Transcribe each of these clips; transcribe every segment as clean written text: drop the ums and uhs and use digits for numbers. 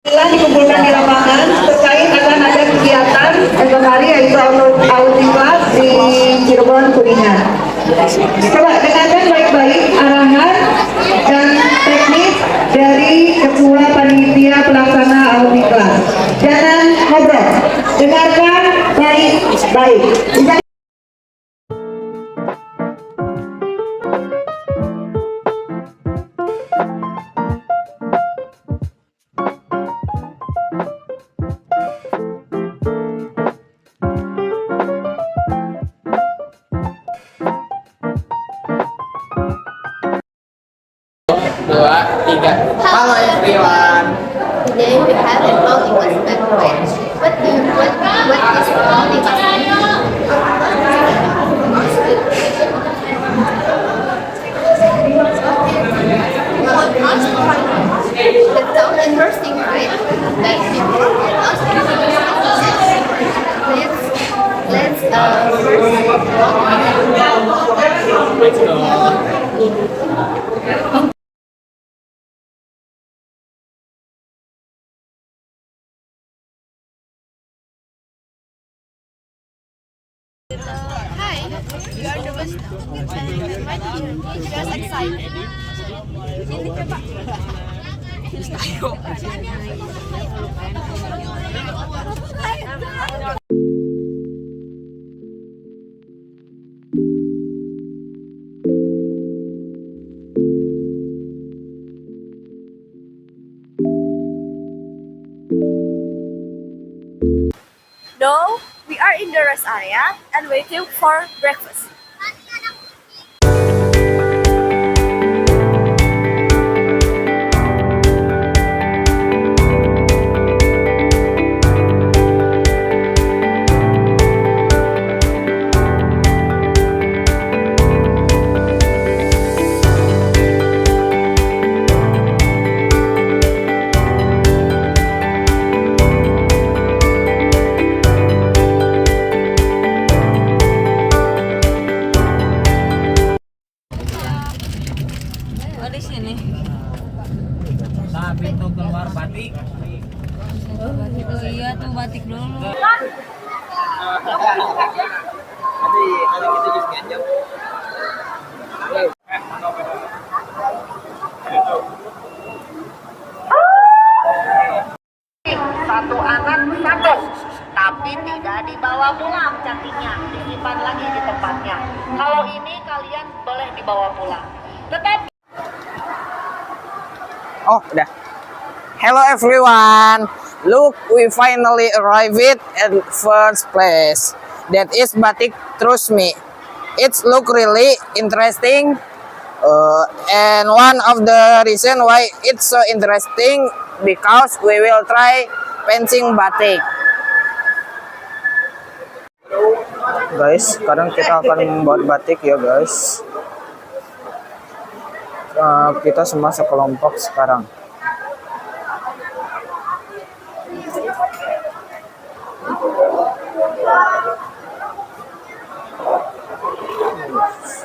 Dikumpulkan di lapangan terkait akan ada kegiatan esok hari yaitu audit kelas di Cirebon Kuningan. Coba dengarkan baik-baik arahan dan teknis dari Ketua Panitia Pelaksana audit kelas. Jangan ngobrol, dengarkan baik-baik. Dua, tiga. Halo everyone. Today we have an omnibus banquet. What is omnibus? That sounds interesting, right? That people let's first Hi, we are the best now. And my teacher is just excited. Ini coba. Now, we are in the rest area and waiting for breakfast. Di sini. Tapi tuh keluar batik. Oh iya tuh batik dulu. Ada kita juga ganjel. Satu anak satu, tapi tidak dibawa pulang cantiknya, disimpan lagi di tempatnya. Kalau ini kalian boleh dibawa pulang. Tetapi Oh, udah. Hello everyone. Look, we finally arrived at first place. That is batik. Trust me, it's look really interesting. And one of the reason why it's so interesting because we will try painting batik. Guys, sekarang kita akan membuat batik ya guys. Kita semua sekelompok sekarang.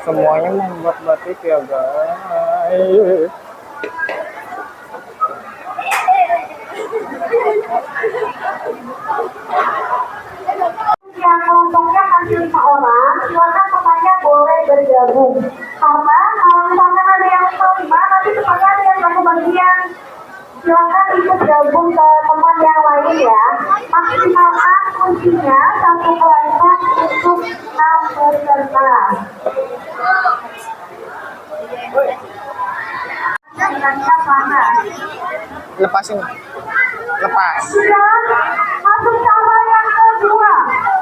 Semuanya membuat batik ya guys. Yang kelompoknya masih 5 orang, silakan temannya boleh bergabung. Karena kalau misalkan ada yang 5, nanti temannya ada yang satu bagian. Silakan ikut gabung ke teman yang lain ya. Maksimalkan kuncinya 1 kelompok untuk 6 peserta. Dengan panas. Lepasin. Lepas. Sudah masuk sama yang kedua.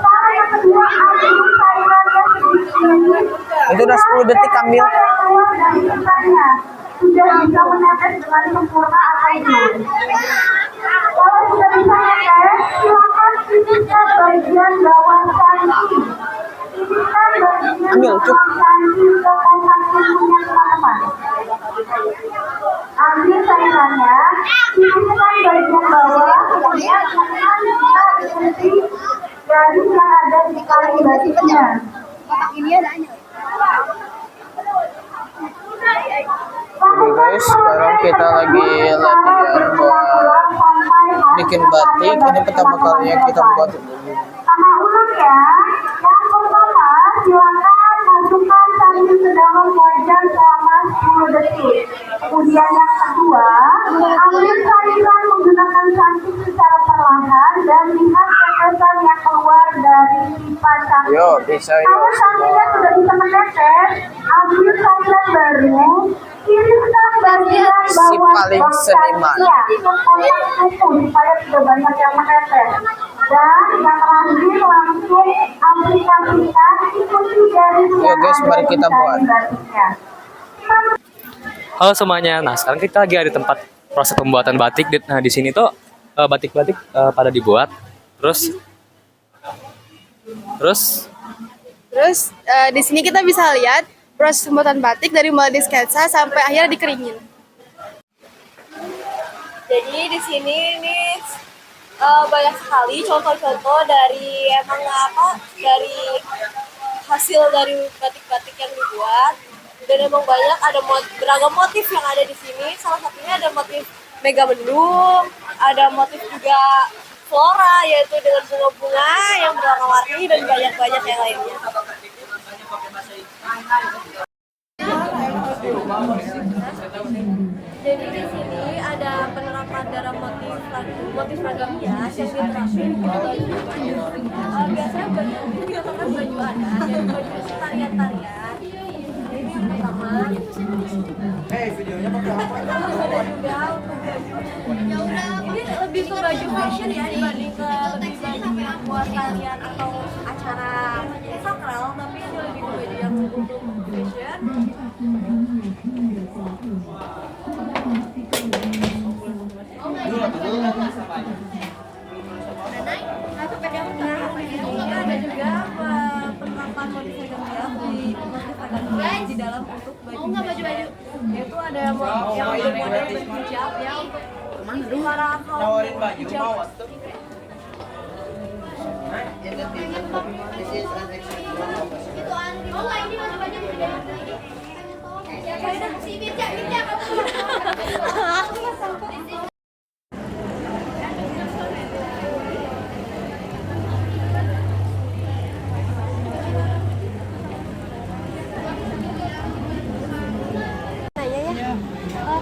Sama yang kedua ambil saingannya sedikit. Itu udah 10 detik ambil. Sudah bisa menetes dengan sempurna atau belum? Kalau sudah bisa menetes, silakan sisihkan bagian bawah kaki. Sisihkan bagian Ambil, Cuk. bawah kaki ke kotak kukunya teman-teman. Ambil saingannya, sisihkan bagian bawah, kemudian tangan kita berhenti dari yang ada di kaki batiknya. Kotak ini adanya. Oke guys, sekarang kita lagi latihan buat bikin batik, ini pertama kalinya kita buat. Sama ulang ya. Yang pertama, silakan masukkan sambil ke dalam wajan selama 10 detik. Kemudian yang kedua, ambil cairan menggunakan cantik secara perlahan dan lihat tetesan yang keluar dari pipa cantik. Yo, bisa yo. Kalau cantiknya sudah bisa menetes, ambil cairan baru, tiriskan bagian Si bawah paling bawah seniman. cantiknya ke kotak susu supaya tidak banyak yang menetes. Dan yang terakhir langsung aplikasikan ikuti garis Yuk yang guys, ada mari di kita buat. kain batiknya. Halo semuanya. Nah, sekarang kita lagi ada di tempat proses pembuatan batik. Nah, di sini tuh batik-batik pada dibuat. Terus Di sini kita bisa lihat proses pembuatan batik dari mulai di sketsa sampai akhirnya dikeringin. Jadi di sini ini banyak sekali contoh-contoh dari dari hasil dari batik-batik yang dibuat. Dan emang banyak ada beragam motif yang ada di sini. Salah satunya ada motif megamendung, ada motif juga flora yaitu dengan bunga-bunga yang berwarna-warni dan banyak-banyak yang lainnya. Jadi di sini ada penerapan dalam motif ragam hias yang diterapkan di baju. Biasanya baju ini digunakan baju adat dan baju tarian-tarian. Ini yang pertama. Ini lebih ke baju fashion ya dibanding ke lebih baju yang buat tarian atau acara sakral, tapi ini lebih ke baju yang untuk fashion. Ada juga penerapan motif di dalam untuk baju-baju. Yaitu ada yang model baju hijab ya untuk para kaum hijab.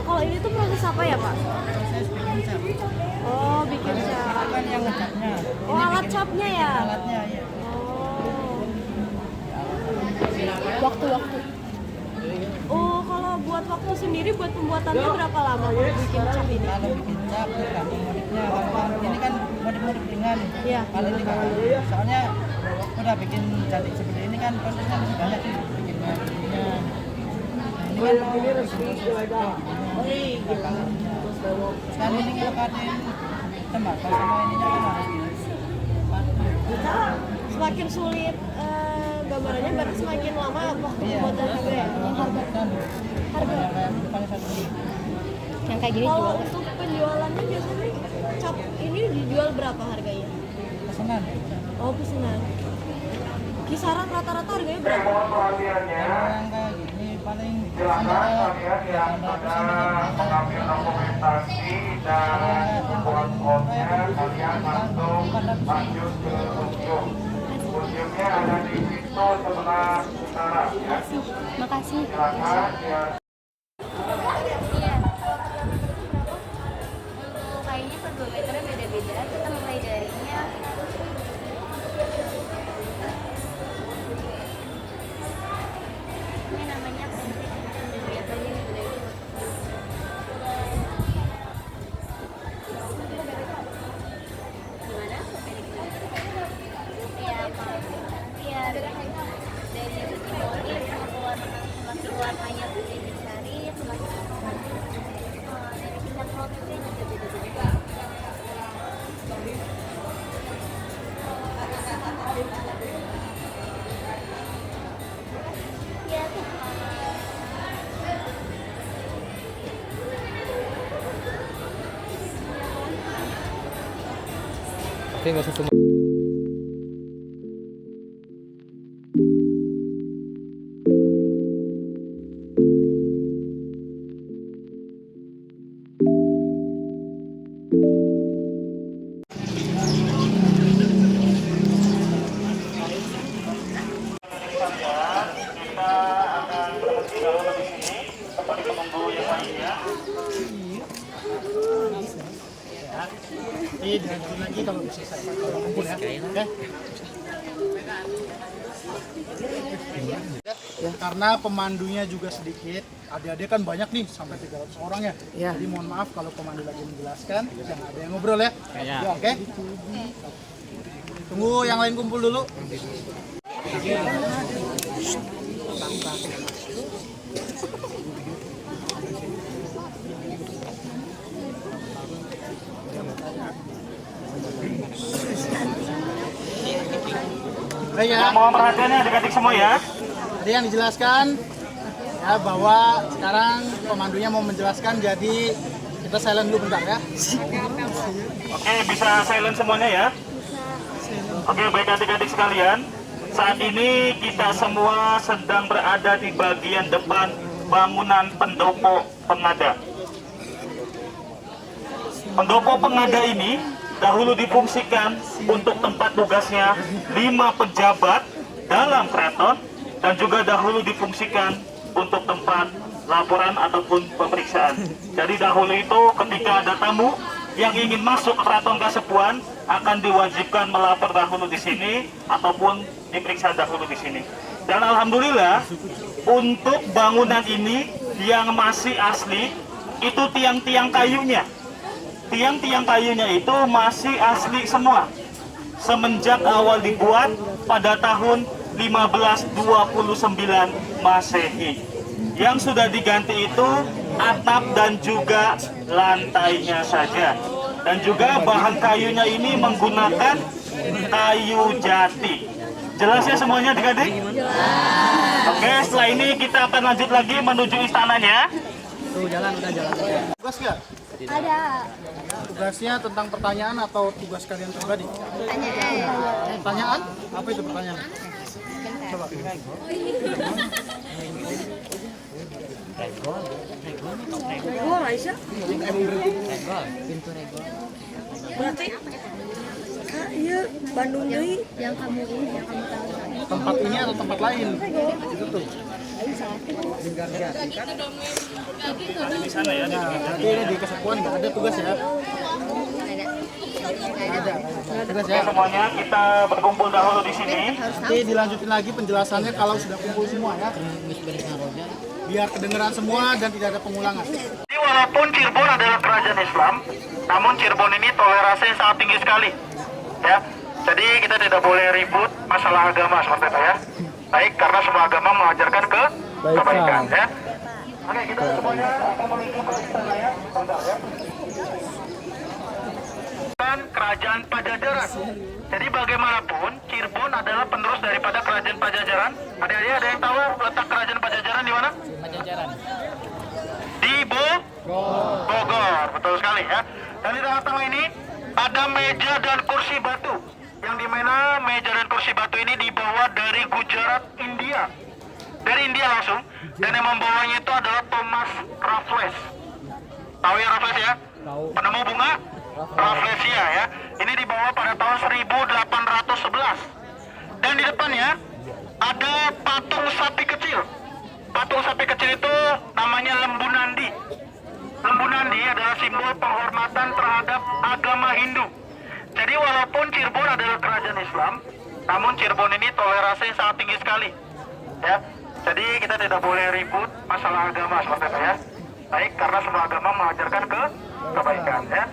Kalau ini tuh proses apa ya, Pak? Proses bikin cap. Oh, bikin cap. Kan yang ngecapnya. Oh, alat capnya ya? Alatnya ya. Oh. Waktu-waktu. Oh, kalau buat waktu sendiri buat pembuatannya berapa lama buat bikin cap ini? Kalau bikin cap tergantung modifnya. Kalau ini kan modif-modif ringan. Iya. Kalau ini kan soalnya udah bikin cantik seperti ini kan prosesnya masih banyak sih bikin modifnya. Ini kan sekali ini kita pakai tembakau sama ininya kan harus Semakin sulit gambarannya berarti semakin lama waktu pembuatan juga ya? Harga. Yang kayak gini kalau untuk penjualannya biasanya cap ini dijual berapa harganya? pesanan. Oh, pesanan. Kisaran rata-rata harganya berapa? Kalau yang kayak gini paling antara 400. Makasih. Kayaknya per 2 meternya beda-beda. Kita mulai darinya ini namanya gimana? Iya, dari segi motif semakin warnanya bisa dicari, semakin dari tingkat motifnya juga beda-beda. Iya tuh. oke, nggak usah semua. ya. Nanti dilanjut lagi kalau bisa selesai kalau kumpul ya. Oke. Karena pemandunya juga sedikit, adik-adik kan banyak nih, sampai 300 orang ya. Ya. Jadi mohon maaf kalau pemandu lagi menjelaskan, jangan ada yang ngobrol ya. Ya, oke? Tunggu yang lain kumpul dulu. Ya, Mohon perhatiannya adik-adik semua ya. tadi yang dijelaskan ya bahwa sekarang pemandunya mau menjelaskan, jadi kita silent dulu bentar ya. Oke, bisa silent semuanya ya. Oke, baik adik-adik sekalian. Saat ini kita semua sedang berada di bagian depan bangunan pendopo pengada. Pendopo pengada ini dahulu difungsikan untuk tempat tugasnya 5 pejabat dalam keraton dan juga dahulu difungsikan untuk tempat laporan ataupun pemeriksaan. Jadi dahulu itu ketika ada tamu yang ingin masuk ke Keraton Kasepuhan akan diwajibkan melapor dahulu di sini ataupun diperiksa dahulu di sini. Dan alhamdulillah untuk bangunan ini yang masih asli itu tiang-tiang kayunya. Tiang-tiang kayunya itu masih asli semua. Semenjak awal dibuat pada tahun 1529 Masehi. Yang sudah diganti itu atap dan juga lantainya saja. Dan juga bahan kayunya ini menggunakan kayu jati. Jelas ya semuanya adik-adik? Oke, setelah ini kita akan lanjut lagi menuju istananya. Tuh, jalan, udah jalan. Tugas nggak? Ada Tugasnya tentang pertanyaan atau tugas kalian pribadi? Pertanyaan? Apa itu pertanyaan? Coba. Berarti iya Bandung deui yang kamu tahu. Tempat ini atau tempat lain? Itu tuh. Di sana ya. Nah, berarti ini di Kasepuhan nggak ada tugas ya? Ada. Tugas Oke ya. semuanya kita berkumpul dahulu di sini. Nanti dilanjutin lagi penjelasannya kalau sudah kumpul semua ya. Biar kedengeran semua dan tidak ada pengulangan. Jadi walaupun Cirebon adalah kerajaan Islam, namun Cirebon ini toleransinya sangat tinggi sekali. Ya, jadi kita tidak boleh ribut masalah agama seperti itu ya. Baik, karena semua agama mengajarkan kebaikan ya. Oke, kita semuanya akan menuju ke istana ya. Bentar ya. Kerajaan Pajajaran. Jadi bagaimanapun Cirebon adalah penerus daripada kerajaan Pajajaran. Adik-adik ada yang tahu letak kerajaan Pajajaran di mana? Di Bogor, betul sekali ya. Dan di tengah-tengah ini ada meja dan kursi batu. Yang dimana meja dan kursi batu ini dibawa dari Gujarat, India. Dari India langsung. Dan yang membawanya itu adalah Thomas Raffles. Tahu ya Raffles ya? Penemu bunga Rafflesia ya. Ini dibawa pada tahun 1811. Dan di depannya ada patung sapi kecil. Patung sapi kecil itu namanya Lembu Nandi. Lembu Nandi adalah simbol penghormatan terhadap agama Hindu. Jadi walaupun Cirebon adalah kerajaan Islam, namun Cirebon ini toleransinya sangat tinggi sekali. Ya, jadi kita tidak boleh ribut masalah agama seperti itu ya. Baik, karena semua agama mengajarkan kebaikan ya.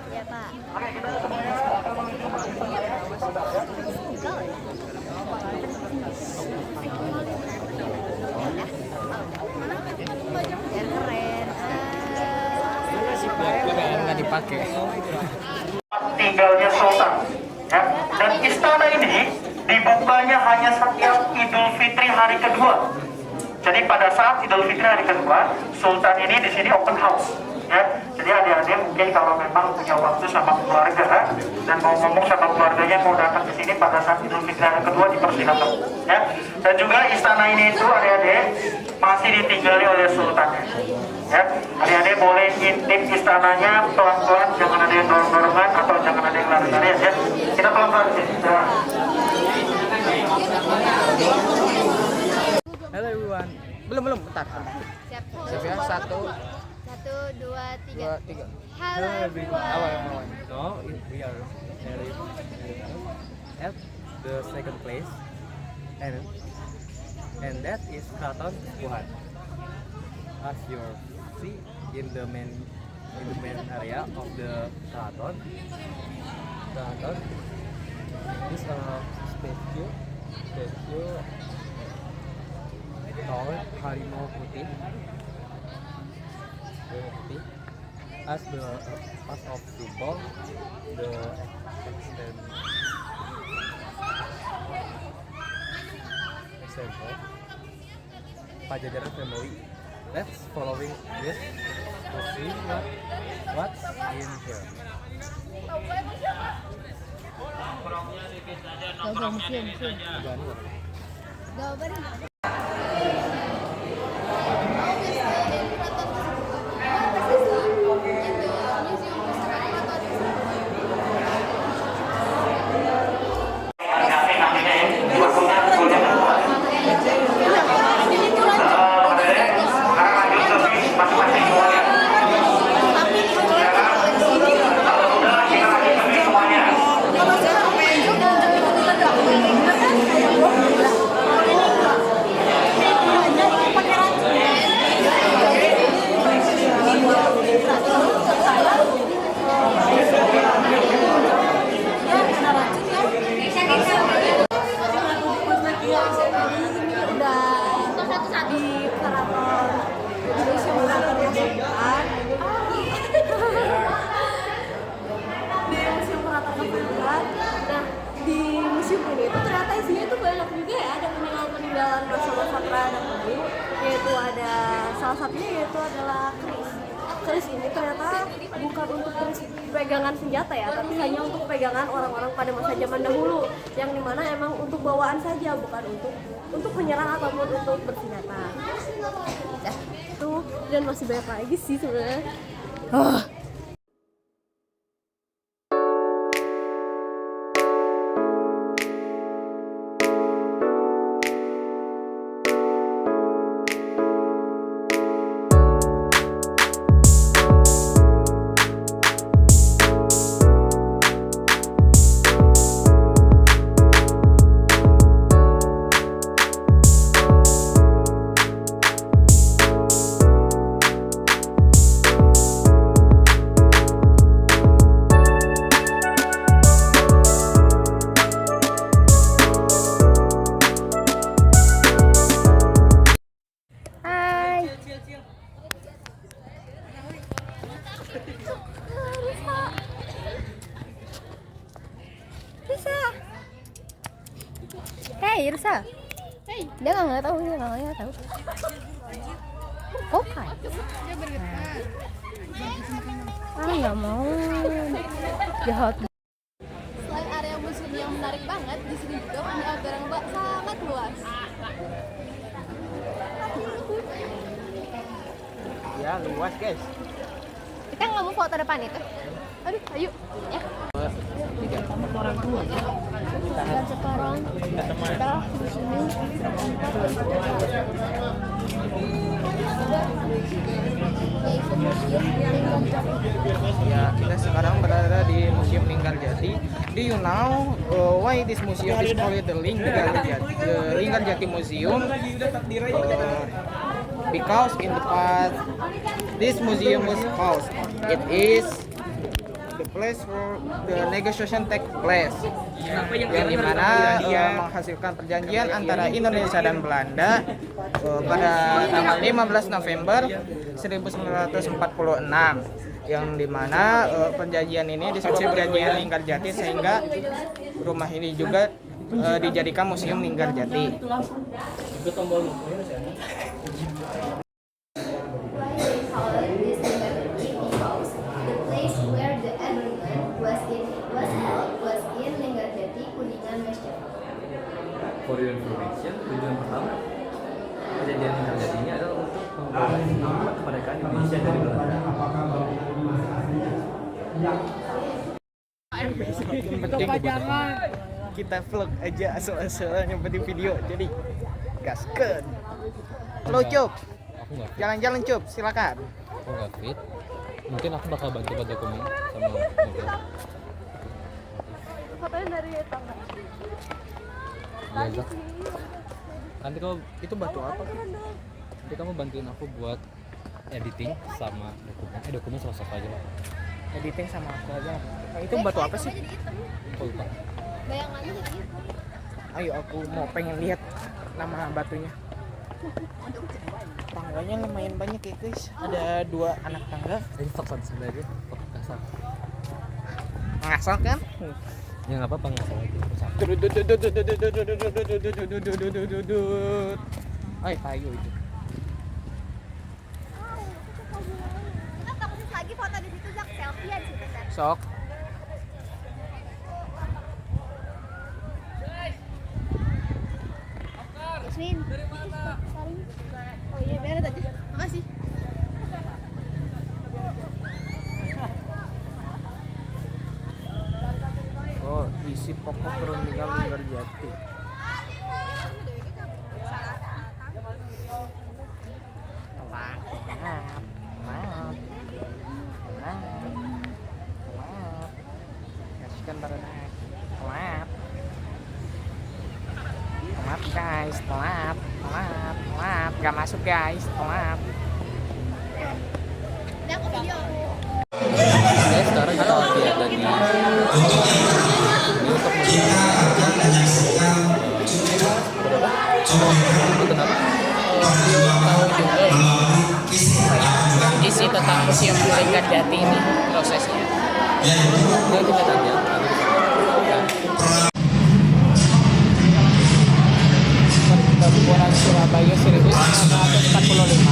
Oke, kita semuanya akan menuju ke istana ya. Bentar ya. Nggak dipakai. Tinggalnya Sultan ya. Dan istana ini dibukanya hanya setiap Idul Fitri hari kedua. Jadi pada saat Idul Fitri hari kedua, Sultan ini di sini open house ya. Jadi adik-adik mungkin kalau memang punya waktu sama keluarga dan mau ngomong sama keluarganya mau datang ke sini pada saat Idul Fitri hari kedua, dipersilakan ya. Dan juga istana ini itu adik-adik masih ditinggali oleh sultannya ya. Adik-adik boleh intip istananya pelan-pelan, jangan ada yang dorong-dorongan atau jangan ada yang lari-larian ya. Kita pelan-pelan sih ya. Halo everyone. Belum, bentar. Siap. Siap ya, 1, 1, 2, 3. Halo everyone. Now we are at the second place, and that is Keraton Wuhan. As you see in the main area of the Keraton is a statue called Harimau Putih. As of symbol, the example Pajajaran family. Let's following this to see what's in here. Yaitu ada salah satunya yaitu adalah keris. Keris ini ternyata bukan untuk pegangan senjata ya, tapi hanya untuk pegangan orang-orang pada masa zaman dahulu, yang dimana emang untuk bawaan saja, bukan untuk menyerang ataupun untuk bersenjata. Ya, itu dan masih banyak lagi sih sebenarnya. Hey, Irsa. Dia nggak tahu, Kok kan? Nggak mau. Jahat. Selain area museum yang menarik banget, di sini juga punya outdoor yang sangat luas. Ya, luas guys. Kita nggak mau foto depan itu. Aduh, ayo. Ya. Dan sekarang kita di sini. Ya, kita sekarang berada di Museum Linggarjati. Do you know why this museum is called the Linggarjati Museum? Because in the past, this museum was housed. It is the place where the negotiation take place, yang dimana menghasilkan perjanjian antara Indonesia dan Belanda pada tanggal 15 November 1946, yang dimana perjanjian ini disebut perjanjian Linggarjati, sehingga rumah ini juga dijadikan Museum Linggarjati. For your information, tujuan pertama perjanjian Linggarjati ini adalah untuk membawa kemerdekaan Indonesia dari Belanda. Kepanjangan. Kita vlog aja asal-asalan yang penting video, jadi gaskeun. Halo Cup, jalan-jalan Cup, silakan. Aku nggak fit. Mungkin aku bakal bantu buat dokumen sama mobil. Fotonya dari tangga. Iya, Zak. Nanti kau itu batu apa sih? Nanti kamu bantuin aku buat editing sama dokumen. Dokumen sama aja lah. Editing sama aku aja. Itu batu apa sih? Aku lupa. Bayangannya jadi gitu. Ayo aku mau pengen lihat nama batunya. Tangganya lumayan banyak ya guys. Ada 2 anak tangga. Jadi faksan sendiri, kasar. Ngasal kan? Ya nggak apa-apa nggak salah itu. Ay, payo itu. Kita fokus lagi foto di situ, Zak, selfie di situ, Zak. Sok. Yasmin. Oh iya, beres aja. Makasih. Oh, isi pokok perundingan Linggar Jati. Kasihkan pada telat. Telat guys, telat. Gak masuk guys, telat. Udah aku video. Oke, sekarang kita lagi ada di ini untuk Isi tentang museum Linggar Jati ini prosesnya. ya kita tanya. Pertempuran Surabaya 1945.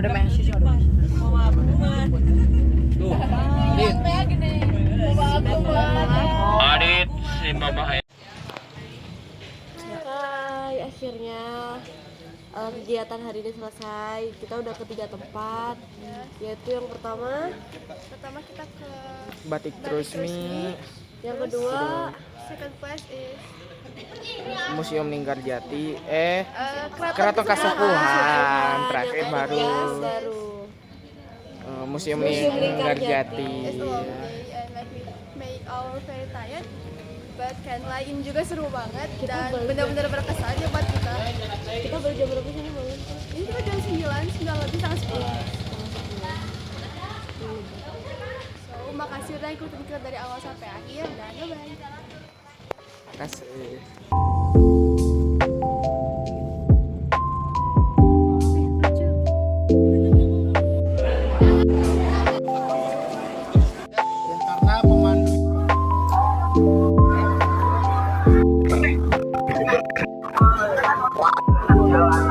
Ada mahasiswa dong. Tuh, Adit, si Mama Hai, akhirnya kegiatan hari ini selesai. Kita udah ke 3 tempat, yaitu yang pertama kita ke Batik Trusmi, yang kedua Second place is Museum Linggar Jati, Keraton Kasepuhan, terakhir baru Museum Linggar Jati. and like we made our very tired, but kan lain juga seru banget dan benar-benar berkesan ya buat kita. kita baru jam berapa sini bangun? Ini kita jam 9 lebih sangat 10. So, makasih udah ikutin kita dari awal sampai akhir dan bye-bye. Kasih. Karena pemandu Jalan